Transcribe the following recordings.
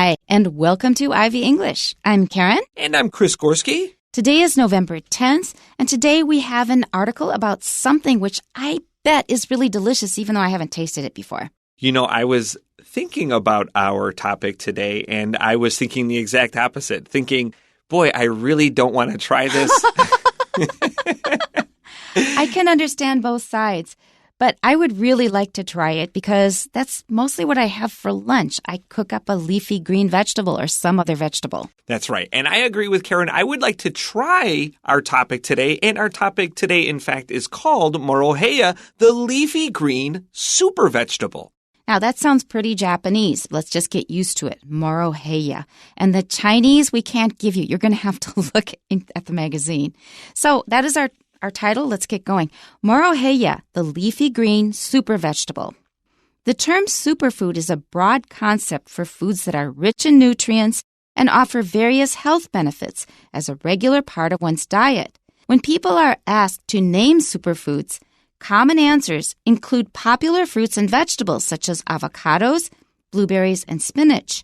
Hi, and welcome to Ivy English. I'm Karen. And I'm Chris Gorski. Today is November 10th, and today we have an article about something which I bet is really delicious, even though I haven't tasted it before. You know, I was thinking about our topic today, and I was thinking the exact opposite, thinking, boy, I really don't want to try this. I can understand both sides, but I would really like to try it because that's mostly what I have for lunch. I cook up a leafy green vegetable or some other vegetable. That's right. And I agree with Karen. I would like to try our topic today. And our topic today, in fact, is called Moroheiya, the leafy green super vegetable. Now, that sounds pretty Japanese. Let's just get used to it. Moroheiya. And the Chinese, we can't give you. You're going to have to look at the magazine. So that is our title. Let's get going. Moroheiya, the leafy green super vegetable. The term superfood is a broad concept for foods that are rich in nutrients and offer various health benefits as a regular part of one's diet. When people are asked to name superfoods, common answers include popular fruits and vegetables such as avocados, blueberries, and spinach.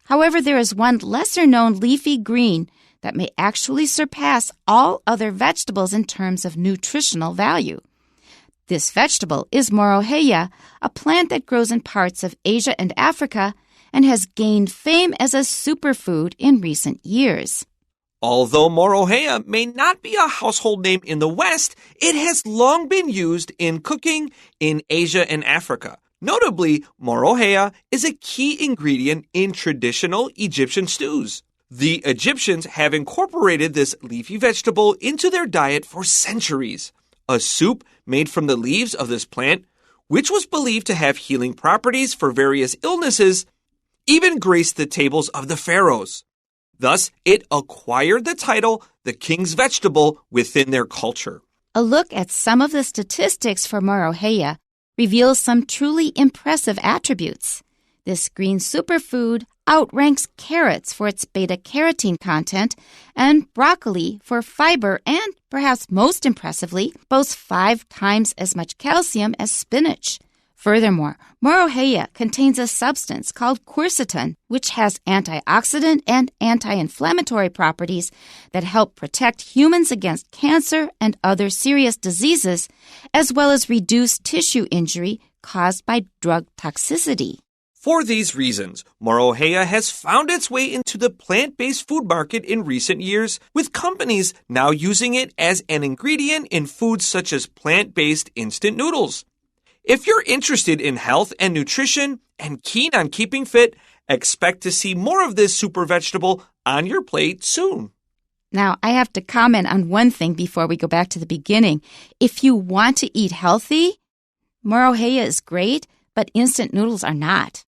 However, there is one lesser-known leafy green that may actually surpass all other vegetables in terms of nutritional value. This vegetable is Moroheiya, a plant that grows in parts of Asia and Africa and has gained fame as a superfood in recent years. Although Moroheiya may not be a household name in the West, it has long been used in cooking in Asia and Africa. Notably, Moroheiya is a key ingredient in traditional Egyptian stews. The Egyptians have incorporated this leafy vegetable into their diet for centuries. A soup made from the leaves of this plant, which was believed to have healing properties for various illnesses, even graced the tables of the pharaohs. Thus, it acquired the title, the king's vegetable, within their culture. A look at some of the statistics for Moroheiya reveals some truly impressive attributes. This green superfood outranks carrots for its beta-carotene content and broccoli for fiber and, perhaps most impressively, boasts 5 times as much calcium as spinach. Furthermore, Moroheiya contains a substance called quercetin, which has antioxidant and anti-inflammatory properties that help protect humans against cancer and other serious diseases, as well as reduce tissue injury caused by drug toxicity. For these reasons, Moroheiya has found its way into the plant-based food market in recent years, with companies now using it as an ingredient in foods such as plant-based instant noodles. If you're interested in health and nutrition and keen on keeping fit, expect to see more of this super vegetable on your plate soon. Now, I have to comment on one thing before we go back to the beginning. If you want to eat healthy, Moroheiya is great, but instant noodles are not.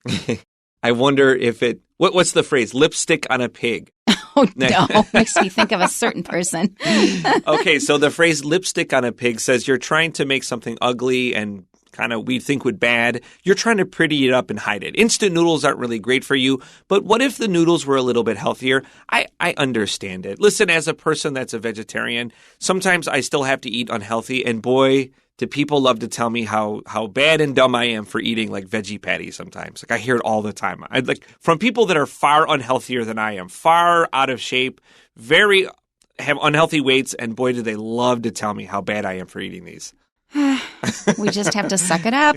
I wonder if what's the phrase? Lipstick on a pig. Oh, no. Makes me think of a certain person. Okay, so the phrase lipstick on a pig says you're trying to make something ugly and kind of we think would bad. You're trying to pretty it up and hide it. Instant noodles aren't really great for you, but what if the noodles were a little bit healthier? I understand it. Listen, as a person that's a vegetarian, sometimes I still have to eat unhealthy, and boy, do people love to tell me how bad and dumb I am for eating like veggie patties sometimes. Like I hear it all the time. From people that are far unhealthier than I am, far out of shape, have unhealthy weights, and boy, do they love to tell me how bad I am for eating these. We just have to suck it up.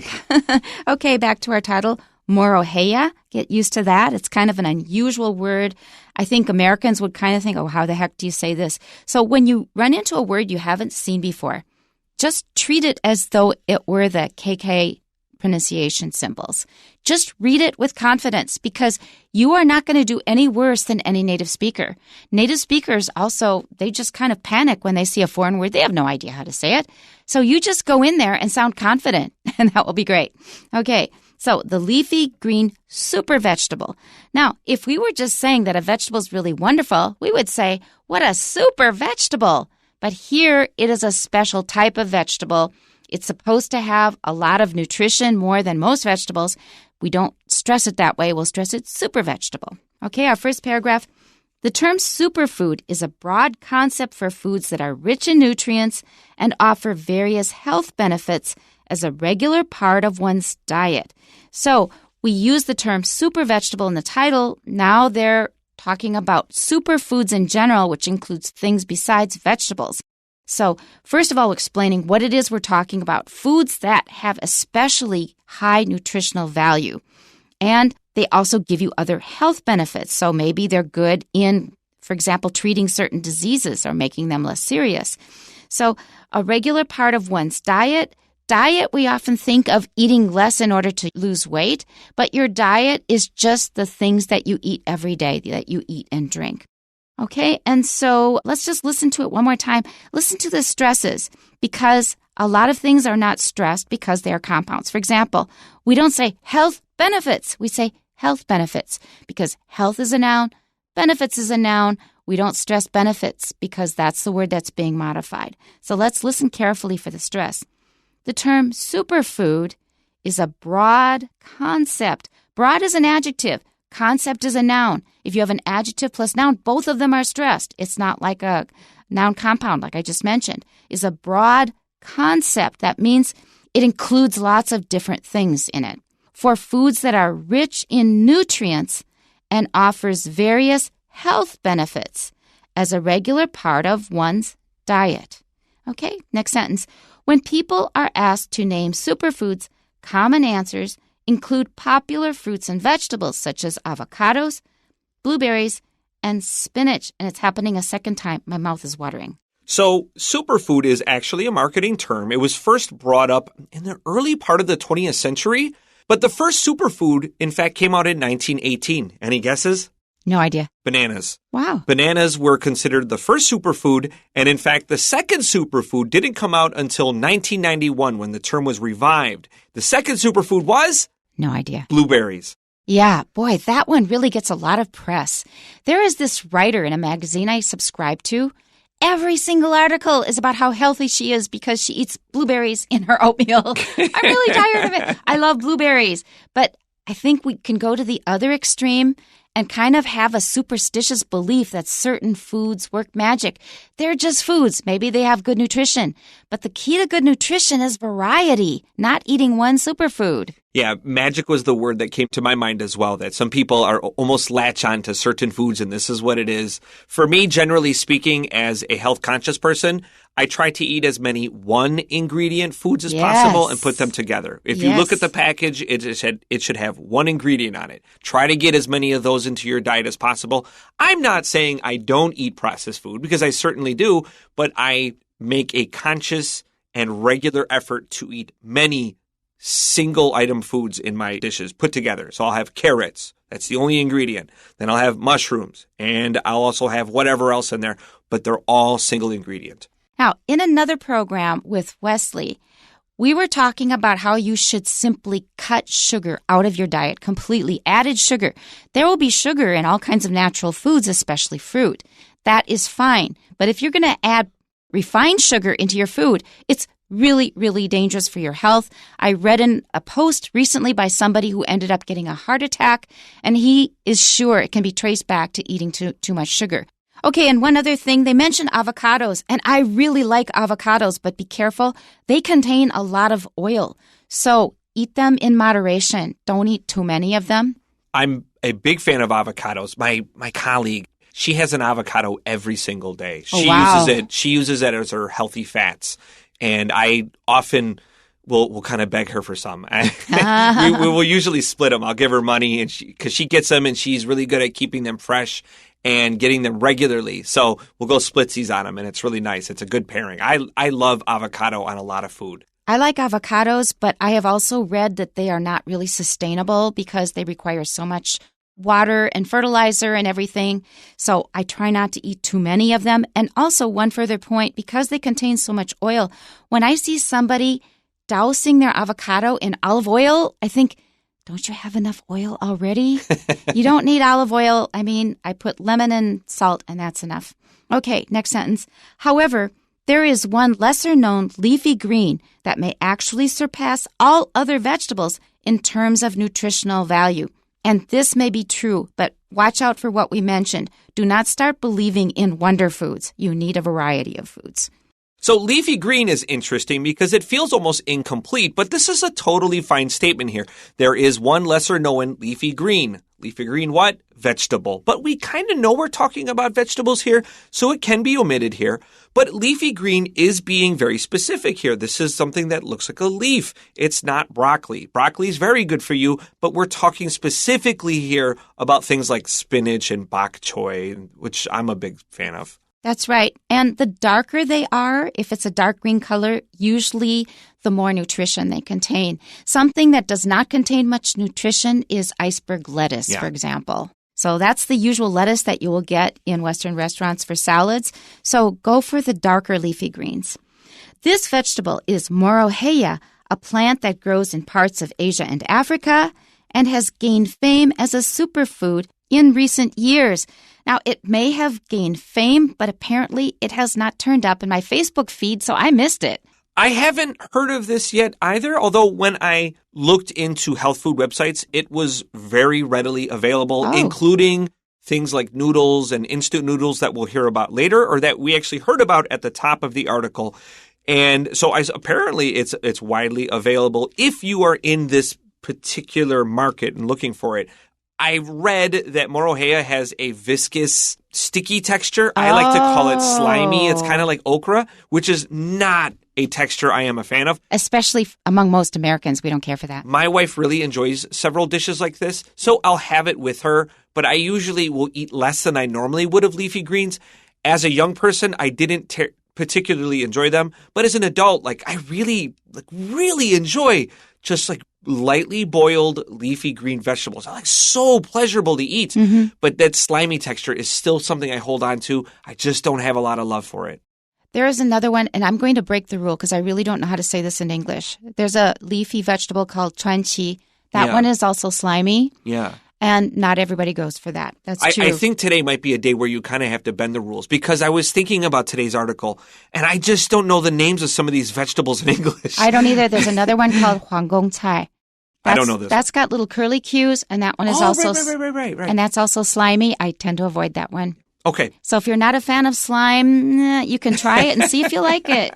Okay, back to our title, Moroheiya. Get used to that. It's kind of an unusual word. I think Americans would kind of think, oh, how the heck do you say this? So when you run into a word you haven't seen before, just treat it as though it were the KK pronunciation symbols. Just read it with confidence because you are not going to do any worse than any native speaker. Native speakers also, they just kind of panic when they see a foreign word. They have no idea how to say it. So you just go in there and sound confident, and that will be great. Okay, so the leafy green super vegetable. Now, if we were just saying that a vegetable is really wonderful, we would say, what a super vegetable. But here it is a special type of vegetable. It's supposed to have a lot of nutrition, more than most vegetables. We don't stress it that way. We'll stress it super vegetable. Okay, our first paragraph. The term superfood is a broad concept for foods that are rich in nutrients and offer various health benefits as a regular part of one's diet. So we use the term super vegetable in the title. Now they're talking about superfoods in general, which includes things besides vegetables. So first of all, explaining what it is we're talking about. Foods that have especially high nutritional value. And they also give you other health benefits. So maybe they're good in, for example, treating certain diseases or making them less serious. So a regular part of one's diet, we often think of eating less in order to lose weight, but your diet is just the things that you eat every day, that you eat and drink. Okay, and so let's just listen to it one more time. Listen to the stresses, because a lot of things are not stressed because they are compounds. For example, we don't say health benefits. We say health benefits because health is a noun, benefits is a noun. We don't stress benefits because that's the word that's being modified. So let's listen carefully for the stress. The term superfood is a broad concept. Broad is an adjective. Concept is a noun. If you have an adjective plus noun, both of them are stressed. It's not like a noun compound like I just mentioned. It's a broad concept. That means it includes lots of different things in it. For foods that are rich in nutrients and offers various health benefits as a regular part of one's diet. Okay, next sentence. When people are asked to name superfoods, common answers include popular fruits and vegetables such as avocados, blueberries, and spinach. And it's happening a second time. My mouth is watering. So superfood is actually a marketing term. It was first brought up in the early part of the 20th century, but the first superfood, in fact, came out in 1918. Any guesses? No idea. Bananas. Wow. Bananas were considered the first superfood, and in fact, the second superfood didn't come out until 1991 when the term was revived. The second superfood was? No idea. Blueberries. Yeah, boy, that one really gets a lot of press. There is this writer in a magazine I subscribe to. Every single article is about how healthy she is because she eats blueberries in her oatmeal. I'm really tired of it. I love blueberries. But I think we can go to the other extreme and kind of have a superstitious belief that certain foods work magic. They're just foods. Maybe they have good nutrition. But the key to good nutrition is variety, not eating one superfood. Yeah, magic was the word that came to my mind as well, that some people are almost latch on to certain foods, and this is what it is. For me, generally speaking, as a health-conscious person, I try to eat as many one-ingredient foods as possible and put them together. If you look at the package, it should have one ingredient on it. Try to get as many of those into your diet as possible. I'm not saying I don't eat processed food, because I certainly do, but I make a conscious and regular effort to eat many single item foods in my dishes put together. So I'll have carrots. That's the only ingredient. Then I'll have mushrooms, and I'll also have whatever else in there, but they're all single ingredient. Now, in another program with Wesley, we were talking about how you should simply cut sugar out of your diet completely. Added sugar. There will be sugar in all kinds of natural foods, especially fruit. That is fine. But if you're going to add refined sugar into your food, it's really, really dangerous for your health. I read in a post recently by somebody who ended up getting a heart attack, and he is sure it can be traced back to eating too much sugar. Okay, and one other thing, they mentioned avocados, and I really like avocados, but be careful. They contain a lot of oil, so eat them in moderation. Don't eat too many of them. I'm a big fan of avocados. My colleague, she has an avocado every single day. She uses it as her healthy fats. And I often will kind of beg her for some. We will usually split them. I'll give her money because she gets them, and she's really good at keeping them fresh and getting them regularly. So we'll go splitsies on them, and it's really nice. It's a good pairing. I love avocado on a lot of food. I like avocados, but I have also read that they are not really sustainable because they require so much water and fertilizer and everything. So I try not to eat too many of them. And also one further point, because they contain so much oil, when I see somebody dousing their avocado in olive oil, I think, don't you have enough oil already? You don't need olive oil. I mean, I put lemon and salt and that's enough. Okay, next sentence. However, there is one lesser known leafy green that may actually surpass all other vegetables in terms of nutritional value. And this may be true, but watch out for what we mentioned. Do not start believing in wonder foods. You need a variety of foods. So leafy green is interesting because it feels almost incomplete, but this is a totally fine statement here. There is one lesser known leafy green. Leafy green what? Vegetable. But we kind of know we're talking about vegetables here, so it can be omitted here. But leafy green is being very specific here. This is something that looks like a leaf. It's not broccoli. Broccoli is very good for you, but we're talking specifically here about things like spinach and bok choy, which I'm a big fan of. That's right. And the darker they are, if it's a dark green color, usually the more nutrition they contain. Something that does not contain much nutrition is iceberg lettuce, for example. So that's the usual lettuce that you will get in Western restaurants for salads. So go for the darker leafy greens. This vegetable is Moroheiya, a plant that grows in parts of Asia and Africa and has gained fame as a superfood in recent years. Now, it may have gained fame, but apparently it has not turned up in my Facebook feed, so I missed it. I haven't heard of this yet either, although when I looked into health food websites, it was very readily available, including things like noodles and instant noodles that we'll hear about later or that we actually heard about at the top of the article. And so apparently it's widely available if you are in this particular market and looking for it. I read that Moroheiya has a viscous, sticky texture. I like to call it slimy. It's kind of like okra, which is not a texture I am a fan of. Especially among most Americans, we don't care for that. My wife really enjoys several dishes like this, so I'll have it with her, but I usually will eat less than I normally would of leafy greens. As a young person, I didn't particularly enjoy them, but as an adult, I really enjoy just lightly boiled leafy green vegetables. They're so pleasurable to eat, but that slimy texture is still something I hold on to. I just don't have a lot of love for it. There is another one, and I'm going to break the rule because I really don't know how to say this in English. There's a leafy vegetable called chuanqi. That one is also slimy. Yeah. And not everybody goes for that. That's true. I think today might be a day where you kind of have to bend the rules because I was thinking about today's article, and I just don't know the names of some of these vegetables in English. I don't either. There's another one called huanggongcai. I don't know this. That's got little curly cues, and that one is also right. And that's also slimy. I tend to avoid that one. Okay. So if you're not a fan of slime, you can try it and see if you like it.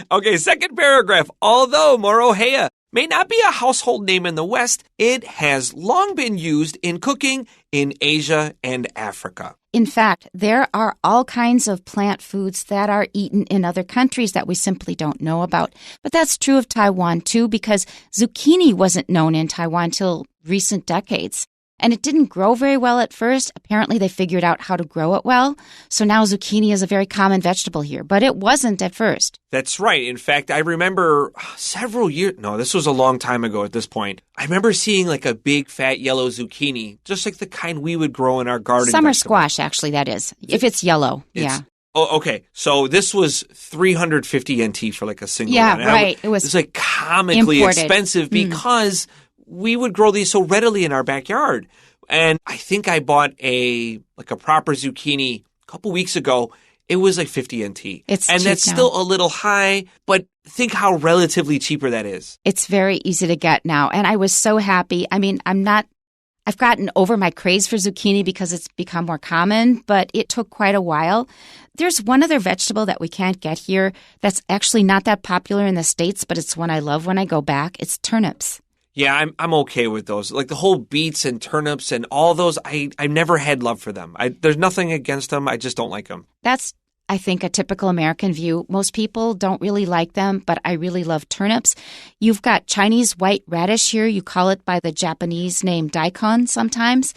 Okay, second paragraph. Although Moroheiya may not be a household name in the West, it has long been used in cooking in Asia and Africa. In fact, there are all kinds of plant foods that are eaten in other countries that we simply don't know about. But that's true of Taiwan, too, because zucchini wasn't known in Taiwan till recent decades. And it didn't grow very well at first. Apparently, they figured out how to grow it well. So now zucchini is a very common vegetable here, but it wasn't at first. That's right. In fact, I remember several years, no, this was a long time ago at this point. I remember seeing a big fat yellow zucchini, just like the kind we would grow in our garden. Summer squash, actually, that is, if it's yellow. Yeah. Oh, okay. So this was 350 NT for a single one. Yeah, right. It was comically imported. Expensive because we would grow these so readily in our backyard. And I think I bought a proper zucchini a couple weeks ago. It was 50 NT. It's and cheap that's now. Still a little high, but think how relatively cheaper that is. It's very easy to get now. And I was so happy. I mean, I've gotten over my craze for zucchini because it's become more common, but it took quite a while. There's one other vegetable that we can't get here that's actually not that popular in the States, but it's one I love when I go back. It's turnips. Yeah, I'm okay with those. The whole beets and turnips and all those, I've never had love for them. There's nothing against them. I just don't like them. That's, I think, a typical American view. Most people don't really like them, but I really love turnips. You've got Chinese white radish here. You call it by the Japanese name daikon sometimes.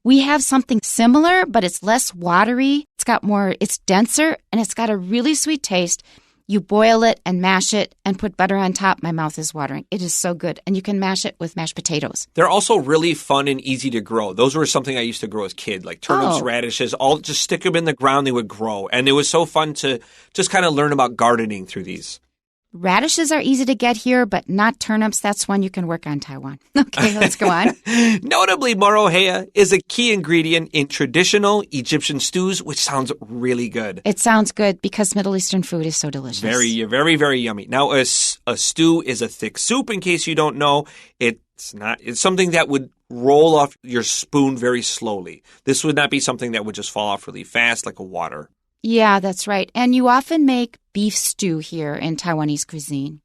We have something similar, but it's less watery. It's denser, and it's got a really sweet taste. You boil it and mash it and put butter on top. My mouth is watering. It is so good. And you can mash it with mashed potatoes. They're also really fun and easy to grow. Those were something I used to grow as a kid, like turnips, radishes, all just stick them in the ground. They would grow. And it was so fun to just kind of learn about gardening through these. Radishes are easy to get here, but not turnips. That's one you can work on Taiwan. Okay, let's go on. Notably, Moroheiya is a key ingredient in traditional Egyptian stews, which sounds really good. It sounds good because Middle Eastern food is so delicious. Very, very, very yummy. Now, a stew is a thick soup, in case you don't know. It's something that would roll off your spoon very slowly. This would not be something that would just fall off really fast like a water. Yeah, that's right. And you often make beef stew here in Taiwanese cuisine.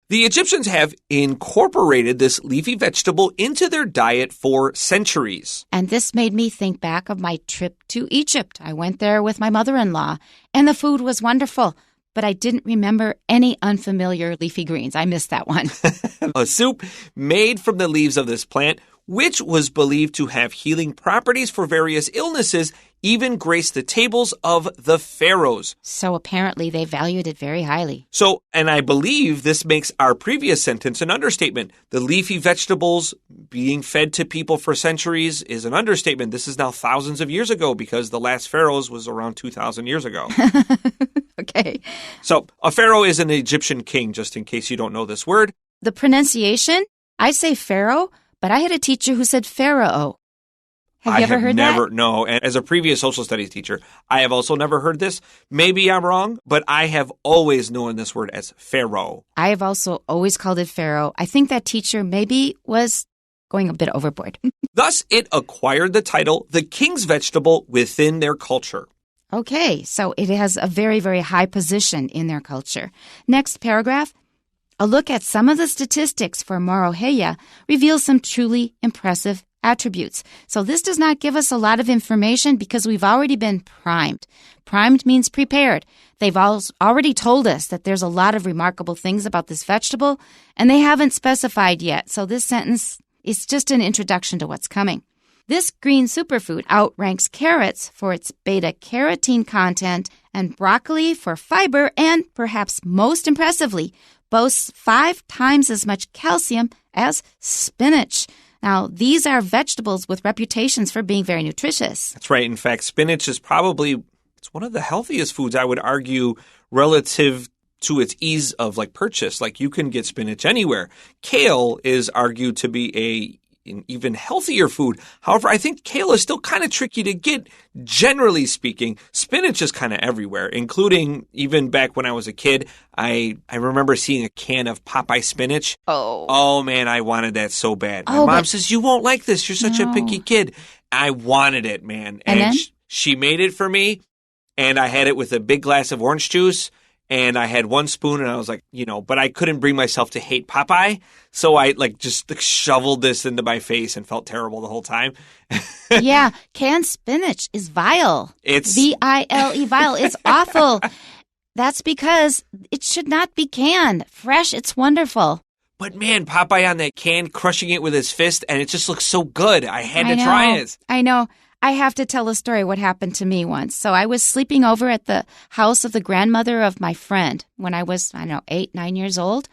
The Egyptians have incorporated this leafy vegetable into their diet for centuries. And this made me think back of my trip to Egypt. I went there with my mother-in-law, and the food was wonderful, but I didn't remember any unfamiliar leafy greens. I missed that one. A soup made from the leaves of this plant, which was believed to have healing properties for various illnesses, even graced the tables of the pharaohs. So apparently they valued it very highly. So, and I believe this makes our previous sentence an understatement. The leafy vegetables being fed to people for centuries is an understatement. This is now thousands of years ago because the last pharaohs was around 2,000 years ago. Okay. So, a pharaoh is an Egyptian king, just in case you don't know this word. The pronunciation, I say pharaoh, but I had a teacher who said pharaoh. Have you ever heard that? No. And as a previous social studies teacher, I have also never heard this. Maybe I'm wrong, but I have always known this word as pharaoh. I have also always called it pharaoh. I think that teacher maybe was going a bit overboard. Thus, it acquired the title, the king's vegetable, within their culture. Okay, so it has a very, very high position in their culture. Next paragraph. A look at some of the statistics for Moroheiya reveals some truly impressive attributes. So this does not give us a lot of information because we've already been primed. Primed means prepared. They've already told us that there's a lot of remarkable things about this vegetable, and they haven't specified yet. So this sentence is just an introduction to what's coming. This green superfood outranks carrots for its beta-carotene content and broccoli for fiber, and perhaps most impressively, boasts 5 times as much calcium as spinach. Now, these are vegetables with reputations for being very nutritious. That's right. In fact, spinach is it's one of the healthiest foods, I would argue, relative to its ease of purchase. You can get spinach anywhere. Kale is argued to be an even healthier food. However, I think kale is still kind of tricky to get, generally speaking. Spinach is kind of everywhere, including even back when I was a kid. I remember seeing a can of Popeye spinach. Oh, man, I wanted that so bad. My mom says, you won't like this. You're such a picky kid. I wanted it, man. And she made it for me, and I had it with a big glass of orange juice. And I had 1 spoon, and I was like, but I couldn't bring myself to hate Popeye. So I just shoveled this into my face and felt terrible the whole time. Yeah, canned spinach is vile. It's V-I-L-E, vile. It's awful. That's because it should not be canned. Fresh, it's wonderful. But man, Popeye on that can, crushing it with his fist, and it just looks so good. I had to try it. I know. I have to tell a story what happened to me once. So I was sleeping over at the house of the grandmother of my friend when I was, 8, 9 years old.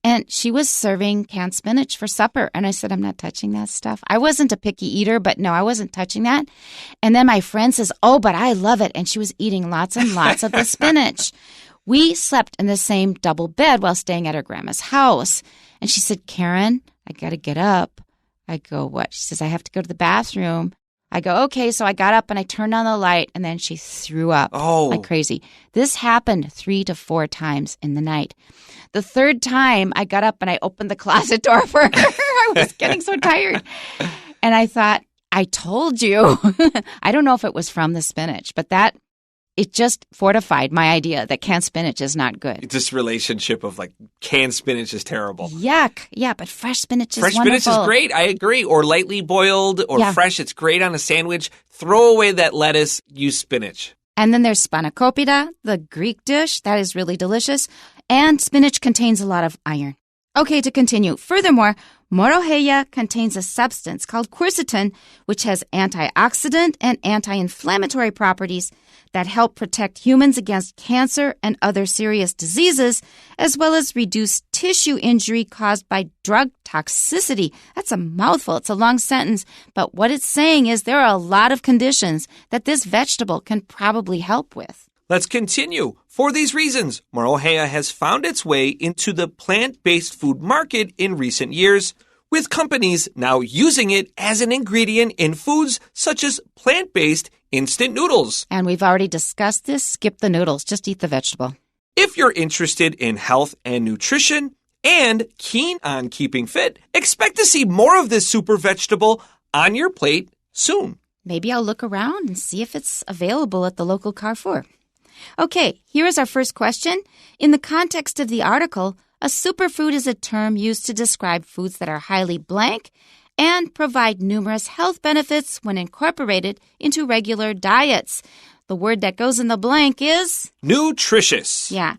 And she was serving canned spinach for supper. And I said, I'm not touching that stuff. I wasn't a picky eater, but no, I wasn't touching that. And then my friend says, oh, but I love it. And she was eating lots and lots of the spinach. We slept in the same double bed while staying at her grandma's house. And she said, Karen, I got to get up. I go, what? She says, I have to go to the bathroom. I go, okay, so I got up and I turned on the light, and then she threw up like crazy. This happened 3 to 4 times in the night. The 3rd time, I got up and I opened the closet door for her. I was getting so tired. And I thought, I told you. I don't know if it was from the spinach, but it just fortified my idea that canned spinach is not good. This relationship of canned spinach is terrible. Yuck. Yeah, but fresh spinach is wonderful. Fresh spinach is great. I agree. Or lightly boiled or fresh. It's great on a sandwich. Throw away that lettuce. Use spinach. And then there's spanakopita, the Greek dish. That is really delicious. And spinach contains a lot of iron. Okay, to continue. Furthermore, Moroheiya contains a substance called quercetin, which has antioxidant and anti-inflammatory properties that help protect humans against cancer and other serious diseases, as well as reduce tissue injury caused by drug toxicity. That's a mouthful. It's a long sentence. But what it's saying is there are a lot of conditions that this vegetable can probably help with. Let's continue. For these reasons, Moroheiya has found its way into the plant-based food market in recent years, with companies now using it as an ingredient in foods such as plant-based instant noodles. And we've already discussed this. Skip the noodles. Just eat the vegetable. If you're interested in health and nutrition and keen on keeping fit, expect to see more of this super vegetable on your plate soon. Maybe I'll look around and see if it's available at the local Carrefour. Okay, here is our first question. In the context of the article, a superfood is a term used to describe foods that are highly blank and provide numerous health benefits when incorporated into regular diets. The word that goes in the blank is? Nutritious. Yeah.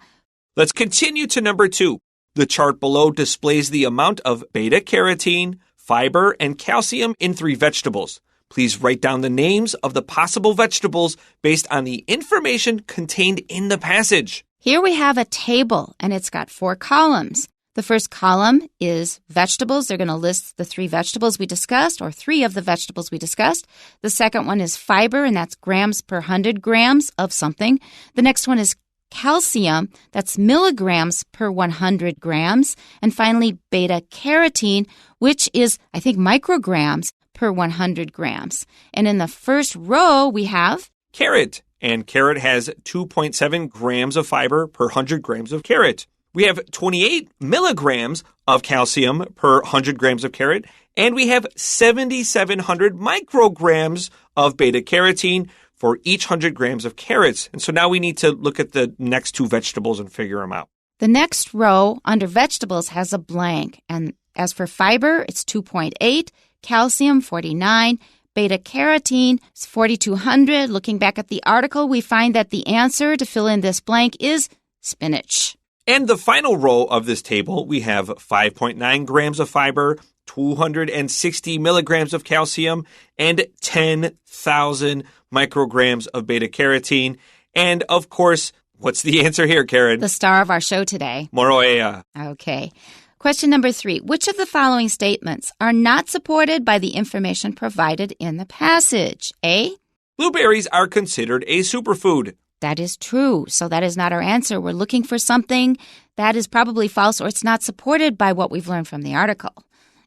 Let's continue to number 2. The chart below displays the amount of beta-carotene, fiber, and calcium in 3 vegetables. Please write down the names of the possible vegetables based on the information contained in the passage. Here we have a table, and it's got 4 columns. The first column is vegetables. They're going to list the 3 vegetables we discussed, or 3 of the vegetables we discussed. The second one is fiber, and that's grams per 100 grams of something. The next one is calcium, that's milligrams per 100 grams. And finally, beta-carotene, which is, I think, micrograms per 100 grams. And in the first row, we have carrot. And carrot has 2.7 grams of fiber per 100 grams of carrot. We have 28 milligrams of calcium per 100 grams of carrot, and we have 7,700 micrograms of beta-carotene for each 100 grams of carrots. And so now we need to look at the next 2 vegetables and figure them out. The next row under vegetables has a blank. And as for fiber, it's 2.8, calcium 49, beta-carotene is 4,200. Looking back at the article, we find that the answer to fill in this blank is spinach. And the final row of this table, we have 5.9 grams of fiber, 260 milligrams of calcium, and 10,000 micrograms of beta-carotene. And of course, what's the answer here, Karen? The star of our show today. Moroheiya. Okay. Question number 3. Which of the following statements are not supported by the information provided in the passage? A. Blueberries are considered a superfood. That is true. So that is not our answer. We're looking for something that is probably false or it's not supported by what we've learned from the article.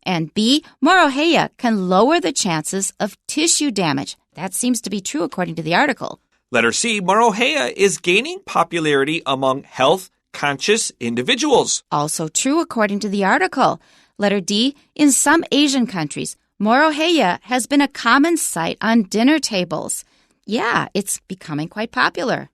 And B, Moroheiya can lower the chances of tissue damage. That seems to be true according to the article. Letter C, Moroheiya is gaining popularity among health-conscious individuals. Also true according to the article. Letter D, in some Asian countries, Moroheiya has been a common sight on dinner tables. Yeah, it's becoming quite popular.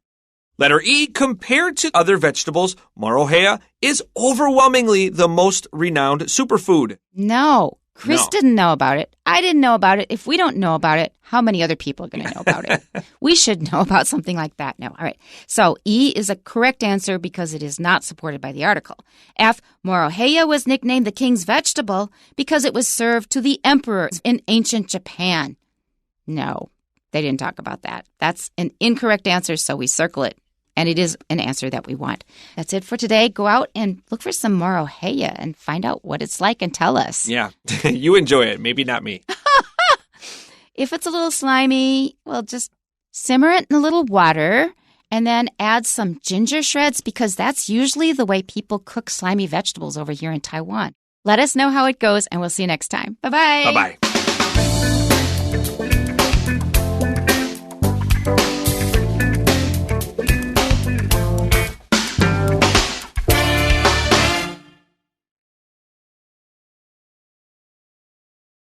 Letter E, compared to other vegetables, Moroheiya is overwhelmingly the most renowned superfood. No, Chris didn't know about it. I didn't know about it. If we don't know about it, how many other people are going to know about it? We should know about something like that. No, all right. So E is a correct answer because it is not supported by the article. F, Moroheiya was nicknamed the king's vegetable because it was served to the emperors in ancient Japan. No. They didn't talk about that. That's an incorrect answer, so we circle it. And it is an answer that we want. That's it for today. Go out and look for some Moroheiya and find out what it's like and tell us. Yeah, you enjoy it. Maybe not me. If it's a little slimy, well, just simmer it in a little water and then add some ginger shreds because that's usually the way people cook slimy vegetables over here in Taiwan. Let us know how it goes, and we'll see you next time. Bye-bye. Bye-bye.